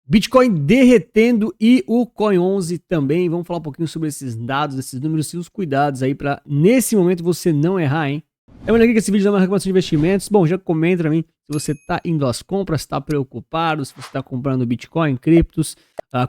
Bitcoin derretendo e o Coin11 também. Vamos falar um pouquinho sobre esses dados, esses números e os cuidados aí para nesse momento você não errar, hein? Lembrando aqui que esse vídeo não é uma recomendação de investimentos. Bom, já comenta pra mim se você tá indo às compras, está preocupado, se você está comprando Bitcoin, criptos,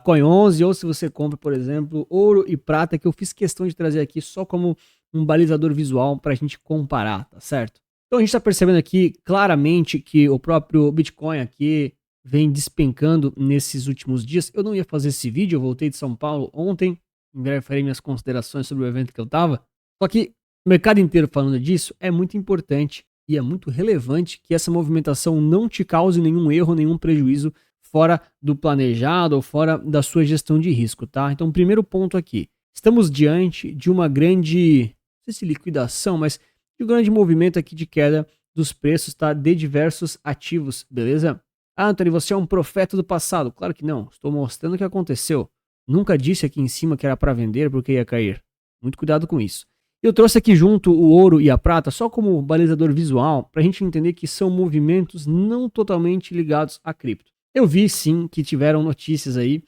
Coin11, ou se você compra, por exemplo, ouro e prata, que eu fiz questão de trazer aqui só como um balizador visual pra gente comparar, tá certo? Então a gente tá percebendo aqui claramente que o próprio Bitcoin aqui vem despencando nesses últimos dias. Eu não ia fazer esse vídeo, eu voltei de São Paulo ontem, em breve farei minhas considerações sobre o evento que eu tava. Só que o mercado inteiro falando disso é muito importante e é muito relevante que essa movimentação não te cause nenhum erro, nenhum prejuízo fora do planejado ou fora da sua gestão de risco, tá? Então, primeiro ponto aqui, estamos diante de uma grande, não sei se liquidação, mas de um grande movimento aqui de queda dos preços, tá? De diversos ativos, beleza? Ah, Anthony, você é um profeta do passado. Claro que não, estou mostrando o que aconteceu. Nunca disse aqui em cima que era para vender porque ia cair. Muito cuidado com isso. Eu trouxe aqui junto o ouro e a prata só como balizador visual para a gente entender que são movimentos não totalmente ligados a cripto. Eu vi sim que tiveram notícias aí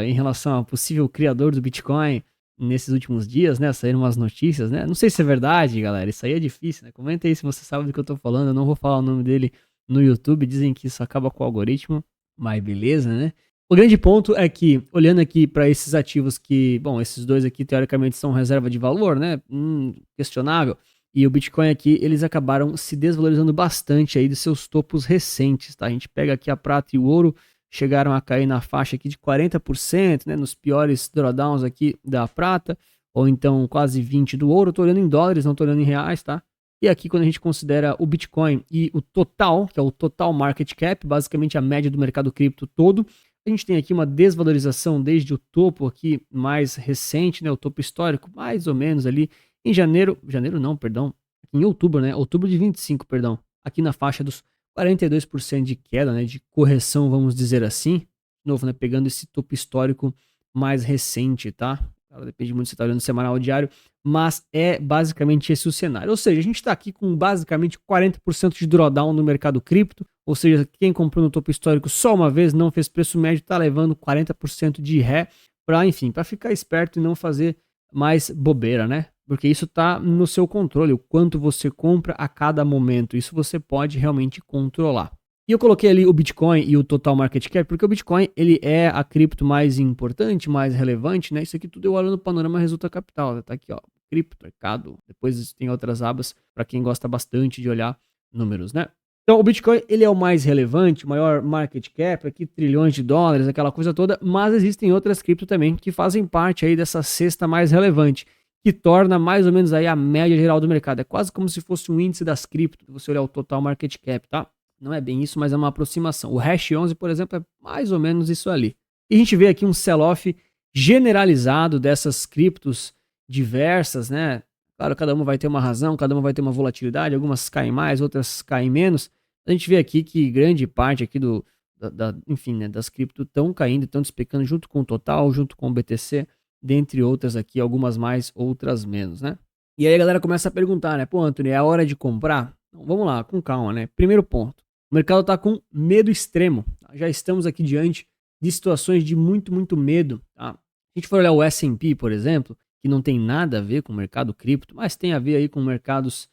em relação ao possível criador do Bitcoin nesses últimos dias, né? Saíram umas notícias, né? Não sei se é verdade, galera. Isso aí é difícil, né? Comenta aí se você sabe do que eu tô falando. Eu não vou falar o nome dele no YouTube. Dizem que isso acaba com o algoritmo, mas beleza, né? O grande ponto é que, olhando aqui para esses ativos que, bom, esses dois aqui teoricamente são reserva de valor, né? Questionável. E o Bitcoin aqui, eles acabaram se desvalorizando bastante aí dos seus topos recentes, tá? A gente pega aqui a prata e o ouro, chegaram a cair na faixa aqui de 40%, né? Nos piores drawdowns aqui da prata, ou então quase 20% do ouro. Eu tô olhando em dólares, não tô olhando em reais, tá? E aqui quando a gente considera o Bitcoin e o total, que é o total market cap, basicamente a média do mercado cripto todo, a gente tem aqui uma desvalorização desde o topo aqui mais recente, né, o topo histórico, mais ou menos ali em janeiro não, perdão, em outubro, né, outubro de 25, perdão, aqui na faixa dos 42% de queda, né, de correção, vamos dizer assim, de novo, né, pegando esse topo histórico mais recente, tá? Depende muito se você está olhando semanal ou diário, mas é basicamente esse o cenário. Ou seja, a gente está aqui com basicamente 40% de drawdown no mercado cripto, ou seja, quem comprou no topo histórico só uma vez, não fez preço médio, está levando 40% de ré para, enfim, para ficar esperto e não fazer mais bobeira, né? Porque isso está no seu controle, o quanto você compra a cada momento. Isso você pode realmente controlar. E eu coloquei ali o Bitcoin e o total market cap, porque o Bitcoin ele é a cripto mais importante, mais relevante, né? Isso aqui tudo eu olho no panorama resulta capital, né? Tá aqui, ó, cripto, mercado. Depois tem outras abas para quem gosta bastante de olhar números, né? Então o Bitcoin ele é o mais relevante, maior market cap, aqui trilhões de dólares, aquela coisa toda, mas existem outras cripto também que fazem parte aí dessa cesta mais relevante, que torna mais ou menos aí a média geral do mercado. É quase como se fosse um índice das cripto, você olhar o total market cap, tá? Não é bem isso, mas é uma aproximação. O Hash 11, por exemplo, é mais ou menos isso ali. E a gente vê aqui um sell-off generalizado dessas criptos diversas, né? Claro, cada uma vai ter uma razão, cada uma vai ter uma volatilidade, algumas caem mais, outras caem menos. A gente vê aqui que grande parte aqui enfim, né, das criptos estão caindo, estão despecando junto com o Total, junto com o BTC, dentre outras aqui, algumas mais, outras menos, né? E aí a galera começa a perguntar, né? Pô, Anthony, é a hora de comprar? Então, vamos lá, com calma, né? Primeiro ponto. O mercado está com medo extremo. Tá? Já estamos aqui diante de situações de muito medo. Tá? Se a gente for olhar o S&P, por exemplo, que não tem nada a ver com o mercado cripto, mas tem a ver aí com mercados,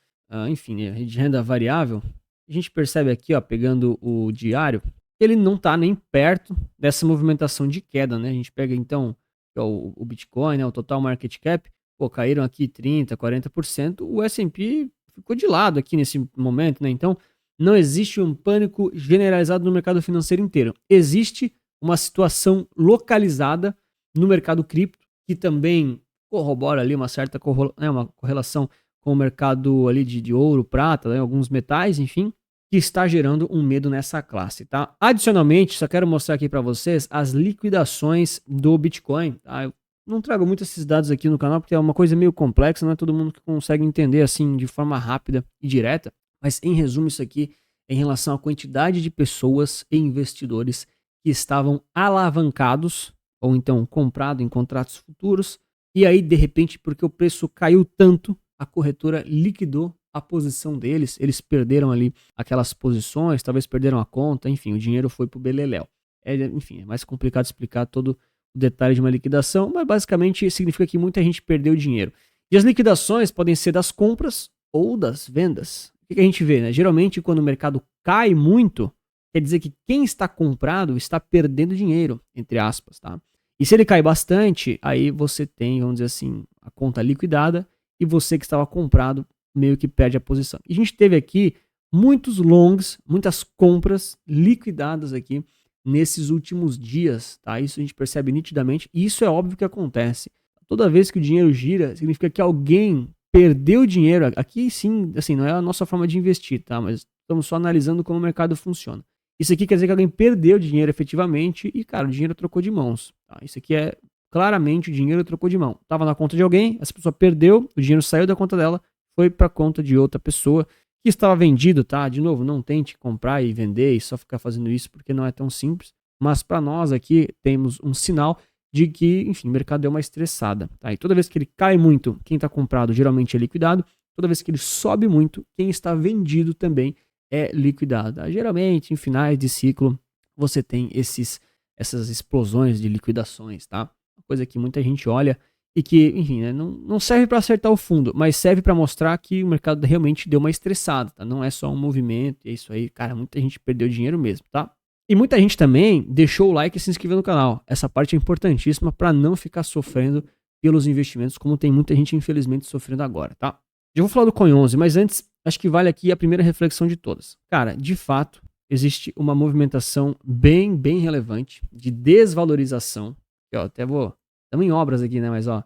enfim, né, de renda variável, a gente percebe aqui, ó, pegando o diário, que ele não está nem perto dessa movimentação de queda, né? A gente pega então o Bitcoin, né, o total market cap, pô, caíram aqui 30%, 40%, o S&P ficou de lado aqui nesse momento, né? Então, não existe um pânico generalizado no mercado financeiro inteiro. Existe uma situação localizada no mercado cripto, que também corrobora ali uma certa uma correlação com o mercado ali de ouro, prata, né, alguns metais, enfim, que está gerando um medo nessa classe, tá? Adicionalmente, só quero mostrar aqui para vocês as liquidações do Bitcoin, tá? Eu não trago muito esses dados aqui no canal porque é uma coisa meio complexa, não é todo mundo que consegue entender assim de forma rápida e direta. Mas, em resumo, isso aqui é em relação à quantidade de pessoas e investidores que estavam alavancados ou então comprado em contratos futuros. E aí, de repente, porque o preço caiu tanto, a corretora liquidou a posição deles. Eles perderam ali aquelas posições, talvez perderam a conta, enfim, o dinheiro foi pro beleléu. Enfim, é mais complicado explicar todo o detalhe de uma liquidação, mas basicamente significa que muita gente perdeu dinheiro. E as liquidações podem ser das compras ou das vendas. O que a gente vê, né? Geralmente, quando o mercado cai muito, quer dizer que quem está comprado está perdendo dinheiro, entre aspas, tá? E se ele cai bastante, aí você tem, vamos dizer assim, a conta liquidada e você que estava comprado meio que perde a posição. E a gente teve aqui muitos longs, muitas compras liquidadas aqui nesses últimos dias, tá? Isso a gente percebe nitidamente e isso é óbvio que acontece. Toda vez que o dinheiro gira, significa que alguém perdeu dinheiro. Aqui sim, assim, não é a nossa forma de investir, tá? Mas estamos só analisando como o mercado funciona. Isso aqui quer dizer que alguém perdeu dinheiro efetivamente e, cara, o dinheiro trocou de mãos. Tá? Isso aqui é claramente o dinheiro trocou de mão. Tava na conta de alguém, essa pessoa perdeu, o dinheiro saiu da conta dela, foi para a conta de outra pessoa que estava vendido, tá? De novo, não tente comprar e vender e só ficar fazendo isso porque não é tão simples. Mas para nós aqui temos um sinal de que, enfim, o mercado deu uma estressada, tá? E toda vez que ele cai muito, quem está comprado geralmente é liquidado. Toda vez que ele sobe muito, quem está vendido também é liquidado. Tá? Geralmente, em finais de ciclo, você tem essas explosões de liquidações, tá? Uma coisa que muita gente olha e que, enfim, né, não serve para acertar o fundo, mas serve para mostrar que o mercado realmente deu uma estressada, tá? Não é só um movimento, é isso aí, cara, muita gente perdeu dinheiro mesmo, tá? E muita gente também deixou o like e se inscreveu no canal. Essa parte é importantíssima para não ficar sofrendo pelos investimentos, como tem muita gente, infelizmente, sofrendo agora, tá? Eu vou falar do Coin 11, mas antes, acho que vale aqui a primeira reflexão de todas. Cara, de fato, existe uma movimentação bem relevante de desvalorização. Aqui, ó, até vou... Estamos em obras aqui, né? Mas, ó,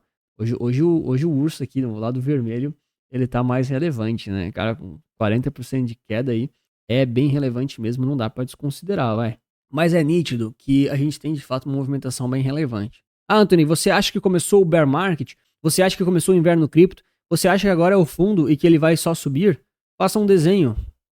hoje o urso aqui, no lado vermelho, ele tá mais relevante, né? Cara, com 40% de queda aí, é bem relevante mesmo, não dá pra desconsiderar, vai. Mas é nítido que a gente tem, de fato, uma movimentação bem relevante. Ah, Anthony, você acha que começou o bear market? Você acha que começou o inverno no cripto? Você acha que agora é o fundo e que ele vai só subir? Faça um desenho.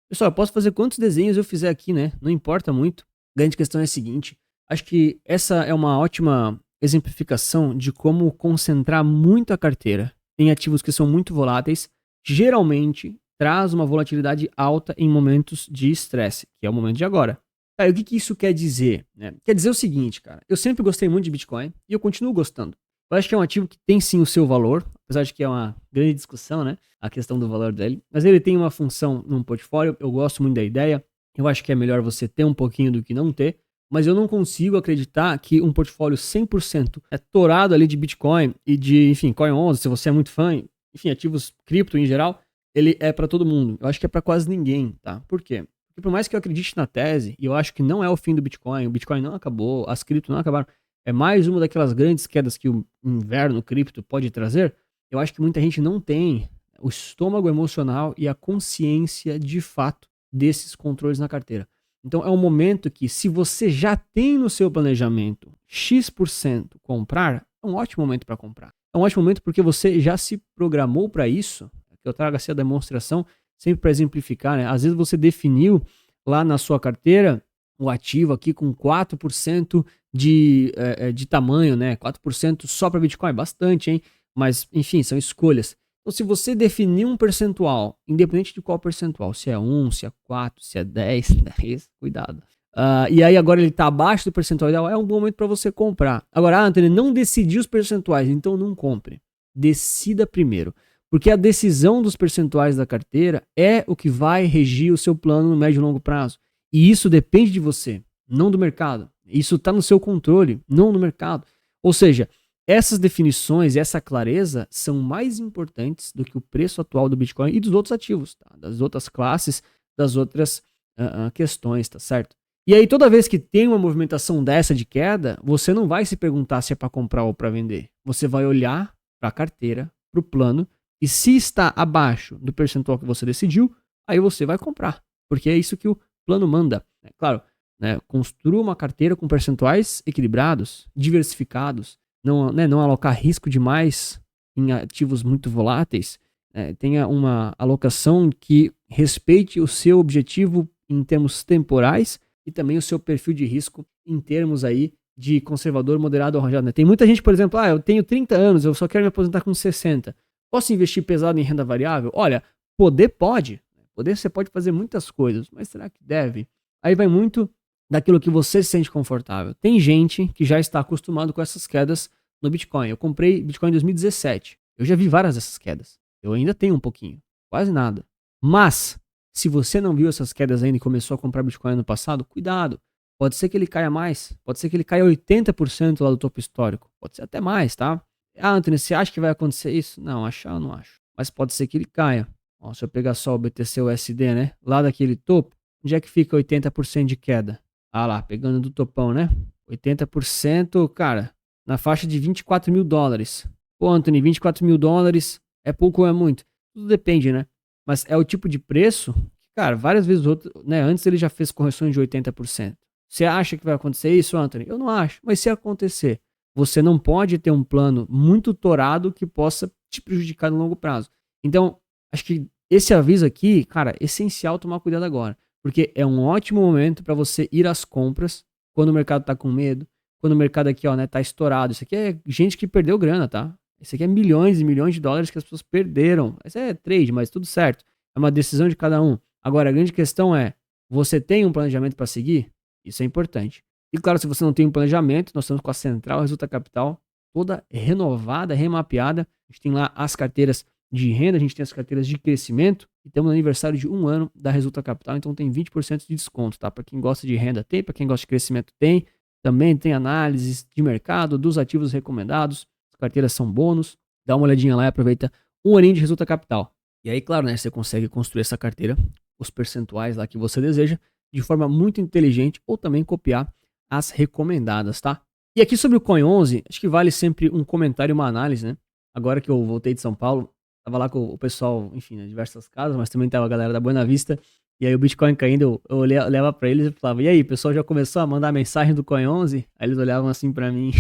Pessoal, eu posso fazer quantos desenhos eu fizer aqui, né? Não importa muito. A grande questão é a seguinte. Acho que essa é uma ótima exemplificação de como concentrar muito a carteira em ativos que são muito voláteis, geralmente traz uma volatilidade alta em momentos de estresse, que é o momento de agora. Aí, o que isso quer dizer? Né? Quer dizer o seguinte, cara. Eu sempre gostei muito de Bitcoin e eu continuo gostando. Eu acho que é um ativo que tem sim o seu valor, apesar de que é uma grande discussão, né? A questão do valor dele. Mas ele tem uma função num portfólio, eu gosto muito da ideia. Eu acho que é melhor você ter um pouquinho do que não ter. Mas eu não consigo acreditar que um portfólio 100% é torado ali de Bitcoin e de, enfim, Coin 11, se você é muito fã, enfim, ativos cripto em geral, ele é para todo mundo. Eu acho que é para quase ninguém, tá? Por quê? Porque por mais que eu acredite na tese, e eu acho que não é o fim do Bitcoin, o Bitcoin não acabou, as cripto não acabaram, é mais uma daquelas grandes quedas que o inverno cripto pode trazer, eu acho que muita gente não tem o estômago emocional e a consciência de fato desses controles na carteira. Então é um momento que, se você já tem no seu planejamento X% comprar, é um ótimo momento para comprar. É um ótimo momento porque você já se programou para isso. Eu trago assim a demonstração sempre para exemplificar, né? Às vezes você definiu lá na sua carteira o ativo aqui com 4% de tamanho, né? 4% só para Bitcoin, bastante, hein? Mas, enfim, são escolhas. Então, se você definir um percentual, independente de qual percentual, se é 1, se é 4, se é 10, 10 cuidado. E aí agora ele está abaixo do percentual ideal, é um bom momento para você comprar. Agora, Anthony, não decidi os percentuais, então não compre. Decida primeiro. Porque a decisão dos percentuais da carteira é o que vai regir o seu plano no médio e longo prazo. E isso depende de você, não do mercado. Isso está no seu controle, não no mercado. Ou seja, essas definições, essa clareza são mais importantes do que o preço atual do Bitcoin e dos outros ativos, tá? Das outras classes, das outras questões, tá certo? E aí toda vez que tem uma movimentação dessa de queda, você não vai se perguntar se é para comprar ou para vender. Você vai olhar para a carteira, para o plano, e se está abaixo do percentual que você decidiu, aí você vai comprar, porque é isso que o plano manda. É claro, né? Construa uma carteira com percentuais equilibrados, diversificados, não alocar risco demais em ativos muito voláteis, tenha uma alocação que respeite o seu objetivo em termos temporais e também o seu perfil de risco em termos aí de conservador, moderado ou arrojado. Né? Tem muita gente, por exemplo, eu tenho 30 anos, eu só quero me aposentar com 60. Posso investir pesado em renda variável? Olha, poder pode. Poder você pode fazer muitas coisas, mas será que deve? Aí vai muito daquilo que você se sente confortável. Tem gente que já está acostumado com essas quedas no Bitcoin. Eu comprei Bitcoin em 2017. Eu já vi várias dessas quedas. Eu ainda tenho um pouquinho, quase nada. Mas, se você não viu essas quedas ainda e começou a comprar Bitcoin no passado, cuidado. Pode ser que ele caia mais. Pode ser que ele caia 80% lá do topo histórico. Pode ser até mais, tá? Ah, Anthony, você acha que vai acontecer isso? Não, achar eu não acho. Mas pode ser que ele caia. Ó, se eu pegar só o BTC USD, né? Lá daquele topo, onde é que fica 80% de queda? Ah lá, pegando do topão, né? 80%, cara, na faixa de 24 mil dólares. Pô, Anthony, 24 mil dólares é pouco ou é muito? Tudo depende, né? Mas é o tipo de preço que, cara, várias vezes outro, né? Antes ele já fez correções de 80%. Você acha que vai acontecer isso, Anthony? Eu não acho. Mas se acontecer, você não pode ter um plano muito torado que possa te prejudicar no longo prazo. Então, acho que esse aviso aqui, cara, é essencial tomar cuidado agora. Porque é um ótimo momento para você ir às compras quando o mercado tá com medo, quando o mercado aqui, ó, né, tá estourado. Isso aqui é gente que perdeu grana, tá? Isso aqui é milhões e milhões de dólares que as pessoas perderam. Isso é trade, mas tudo certo. É uma decisão de cada um. Agora, a grande questão é, você tem um planejamento para seguir? Isso é importante. E claro, se você não tem um planejamento, nós estamos com a Central Resulta Capital toda renovada, remapeada. A gente tem lá as carteiras de renda, a gente tem as carteiras de crescimento e temos no aniversário de 1 ano da Resulta Capital, então tem 20% de desconto, tá? Para quem gosta de renda tem, para quem gosta de crescimento tem. Também tem análises de mercado, dos ativos recomendados, as carteiras são bônus. Dá uma olhadinha lá e aproveita 1 aninho de Resulta Capital. E aí, claro, né, você consegue construir essa carteira, os percentuais lá que você deseja, de forma muito inteligente ou também copiar as recomendadas, tá? E aqui sobre o Coin 11, acho que vale sempre um comentário e uma análise, né? Agora que eu voltei de São Paulo, tava lá com o pessoal, enfim, né, diversas casas, mas também tava a galera da Buena Vista, e aí o Bitcoin caindo, eu olhava pra eles e falava, e aí, o pessoal já começou a mandar mensagem do Coin 11? Aí eles olhavam assim pra mim.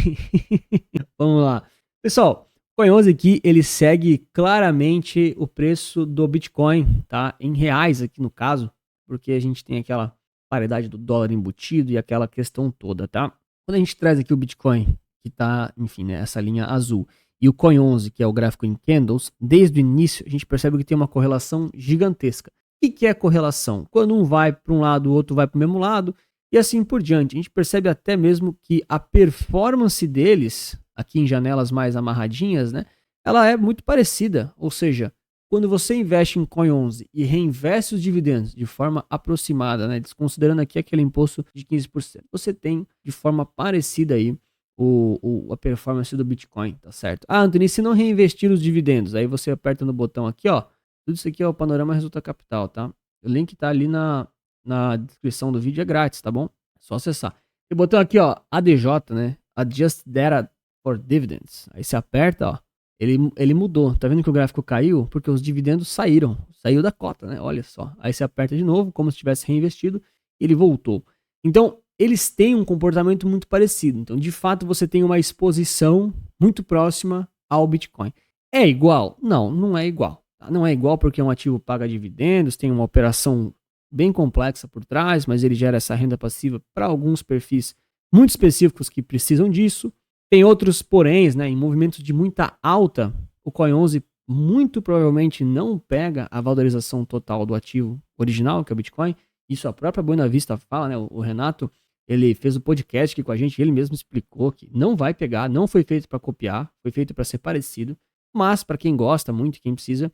Vamos lá. Pessoal, o Coin 11 aqui, ele segue claramente o preço do Bitcoin, tá? Em reais aqui no caso, porque a gente tem aquela paridade do dólar embutido e aquela questão toda, tá? Quando a gente traz aqui o Bitcoin, que tá, enfim, né, essa linha azul, e o Coin 11, que é o gráfico em candles, desde o início a gente percebe que tem uma correlação gigantesca. O que é correlação? Quando um vai para um lado, o outro vai para o mesmo lado, e assim por diante. A gente percebe até mesmo que a performance deles, aqui em janelas mais amarradinhas, né, ela é muito parecida. Ou seja, quando você investe em Coin 11 e reinveste os dividendos de forma aproximada, né, desconsiderando aqui aquele imposto de 15%, você tem de forma parecida aí a performance do Bitcoin, tá certo? Ah, Anthony, se não reinvestir os dividendos, aí você aperta no botão aqui, ó, tudo isso aqui é o Panorama Resulta Capital, tá? O link tá ali na descrição do vídeo, é grátis, tá bom? É só acessar. E botão aqui, ó, ADJ, né? Adjust Data for Dividends. Aí você aperta, ó, ele mudou. Tá vendo que o gráfico caiu? Porque os dividendos saíram. Saiu da cota, né? Olha só. Aí você aperta de novo, como se tivesse reinvestido, e ele voltou. Então, eles têm um comportamento muito parecido. Então, de fato, você tem uma exposição muito próxima ao Bitcoin. É igual? Não, não é igual. Tá? Não é igual porque um ativo paga dividendos, tem uma operação bem complexa por trás, mas ele gera essa renda passiva para alguns perfis muito específicos que precisam disso. Tem outros poréns, né, em movimentos de muita alta, o Coin 11 muito provavelmente não pega a valorização total do ativo original, que é o Bitcoin. Isso a própria Buena Vista fala, né, o Renato, ele fez o podcast aqui com a gente, ele mesmo explicou que não vai pegar, não foi feito para copiar, foi feito para ser parecido, mas para quem gosta muito, quem precisa,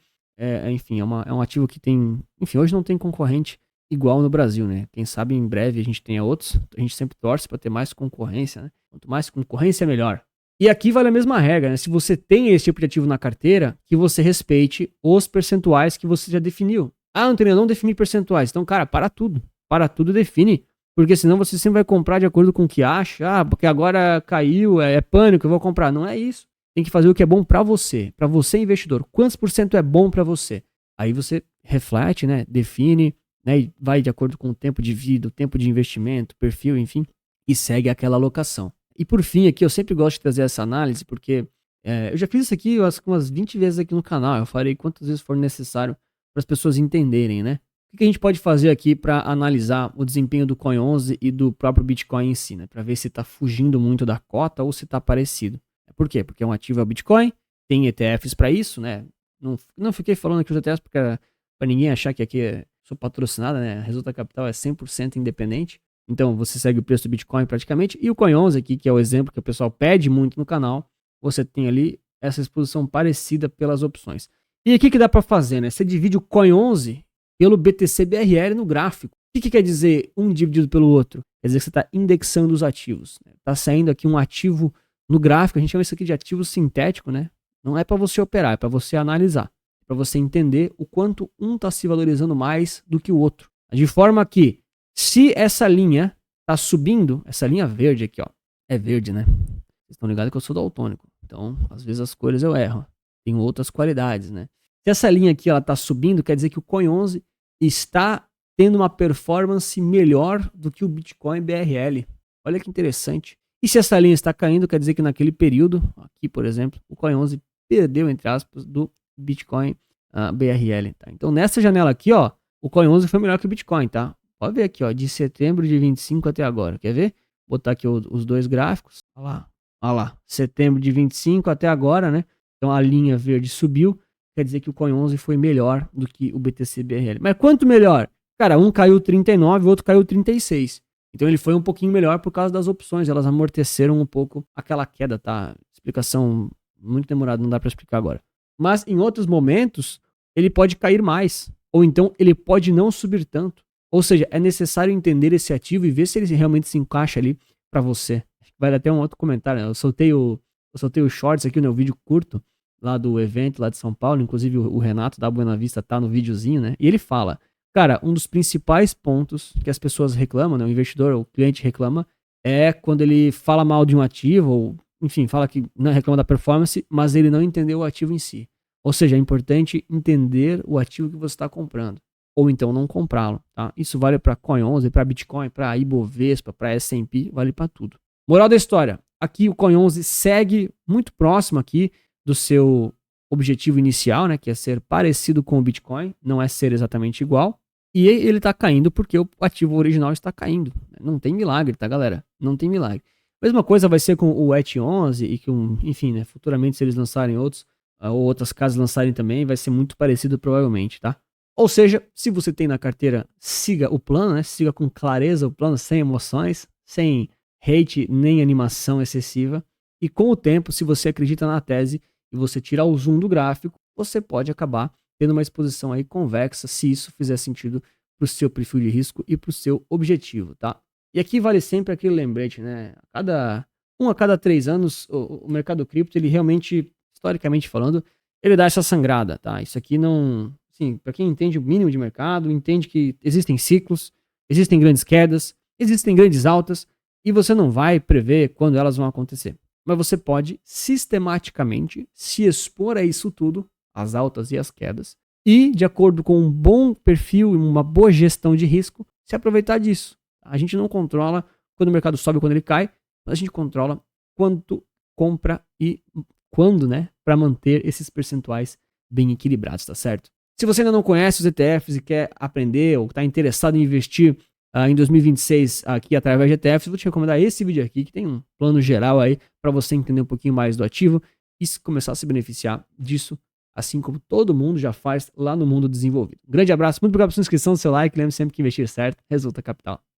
enfim, é um ativo que tem, enfim, hoje não tem concorrente igual no Brasil, né? Quem sabe em breve a gente tenha outros, a gente sempre torce para ter mais concorrência, né? Quanto mais concorrência, melhor. E aqui vale a mesma regra, né? Se você tem esse tipo de ativo na carteira, que você respeite os percentuais que você já definiu. Ah, Antônio, eu não defini percentuais. Então, cara, para tudo e define. Porque senão você sempre vai comprar de acordo com o que acha. Ah, porque agora caiu, é pânico, eu vou comprar. Não é isso. Tem que fazer o que é bom para você investidor. Quantos por cento é bom para você? Aí você reflete, né? Define, né? E vai de acordo com o tempo de vida, o tempo de investimento, perfil, enfim, e segue aquela alocação. E por fim, aqui eu sempre gosto de trazer essa análise, porque eu já fiz isso aqui umas 20 vezes aqui no canal. Eu farei quantas vezes for necessário para as pessoas entenderem, né? O que a gente pode fazer aqui para analisar o desempenho do Coin 11 e do próprio Bitcoin em si, né? Para ver se está fugindo muito da cota ou se está parecido. Por quê? Porque é um ativo é o Bitcoin, tem ETFs para isso, né? Não fiquei falando aqui os ETFs para ninguém achar que aqui sou patrocinada, né? A Resulta Capital é 100% independente. Então, você segue o preço do Bitcoin praticamente. E o Coin11 aqui, que é o exemplo que o pessoal pede muito no canal, você tem ali essa exposição parecida pelas opções. E aqui que dá para fazer, né? Você divide o Coin11 pelo BTC-BRL no gráfico. O que quer dizer um dividido pelo outro? Quer dizer que você está indexando os ativos. Está saindo aqui um ativo no gráfico, a gente chama isso aqui de ativo sintético, né? Não é para você operar, é para você analisar. Para você entender o quanto um está se valorizando mais do que o outro. De forma que, se essa linha está subindo, essa linha verde aqui, ó, é verde, né? Vocês estão ligados que eu sou daltônico. Então, às vezes as cores eu erro. Tem outras qualidades, né? Se essa linha aqui ela está subindo, quer dizer que o Coin11 está tendo uma performance melhor do que o Bitcoin BRL. Olha que interessante. E se essa linha está caindo, quer dizer que naquele período, aqui por exemplo, o Coin11 perdeu, entre aspas, do Bitcoin BRL. Tá? Então nessa janela aqui, ó, o Coin11 foi melhor que o Bitcoin, tá? Pode ver aqui, ó, de setembro de 25 até agora. Quer ver? Vou botar aqui os dois gráficos. Olha lá. Setembro de 25 até agora, né? Então a linha verde subiu. Quer dizer que o Coin11 foi melhor do que o BTC BRL. Mas quanto melhor? Cara, um caiu 39, o outro caiu 36. Então ele foi um pouquinho melhor por causa das opções. Elas amorteceram um pouco aquela queda, tá? Explicação muito demorada, não dá para explicar agora. Mas em outros momentos, ele pode cair mais. Ou então ele pode não subir tanto. Ou seja, é necessário entender esse ativo e ver se ele realmente se encaixa ali para você. Vai dar até um outro comentário, né? Eu soltei o shorts aqui, né? O vídeo curto lá do evento lá de São Paulo. Inclusive o Renato da Buena Vista tá no videozinho, né? E ele fala, cara, um dos principais pontos que as pessoas reclamam, né? O investidor, o cliente reclama, é quando ele fala mal de um ativo, ou enfim, fala que não reclama da performance, mas ele não entendeu o ativo em si. Ou seja, é importante entender o ativo que você está comprando. Ou então não comprá-lo, tá? Isso vale para Coin11, para Bitcoin, para Ibovespa, para S&P, vale para tudo. Moral da história, aqui o Coin11 segue muito próximo aqui do seu objetivo inicial, né, que é ser parecido com o Bitcoin, não é ser exatamente igual, e ele está caindo porque o ativo original está caindo. Não tem milagre, tá, galera? Não tem milagre. Mesma coisa vai ser com o ET11 e com, enfim, né, futuramente se eles lançarem outros, ou outras casas lançarem também, vai ser muito parecido provavelmente, tá? Ou seja, se você tem na carteira, siga o plano, né? Siga com clareza o plano, sem emoções, sem hate nem animação excessiva. E com o tempo, se você acredita na tese e você tirar o zoom do gráfico, você pode acabar tendo uma exposição aí convexa, se isso fizer sentido para o seu perfil de risco e para o seu objetivo, tá? E aqui vale sempre aquele lembrete, né? A cada 3 anos, o mercado cripto, ele realmente, historicamente falando, ele dá essa sangrada, tá? Isso aqui não... Sim, para quem entende o mínimo de mercado, entende que existem ciclos, existem grandes quedas, existem grandes altas, e você não vai prever quando elas vão acontecer. Mas você pode sistematicamente se expor a isso tudo, as altas e as quedas, e, de acordo com um bom perfil e uma boa gestão de risco, se aproveitar disso. A gente não controla quando o mercado sobe ou quando ele cai, mas a gente controla quanto compra e quando, né, para manter esses percentuais bem equilibrados, tá certo? Se você ainda não conhece os ETFs e quer aprender ou está interessado em investir em 2026 aqui através de ETFs, vou te recomendar esse vídeo aqui, que tem um plano geral aí para você entender um pouquinho mais do ativo e começar a se beneficiar disso, assim como todo mundo já faz lá no mundo desenvolvido. Um grande abraço, muito obrigado pela sua inscrição, seu like, lembre sempre que investir certo resulta capital.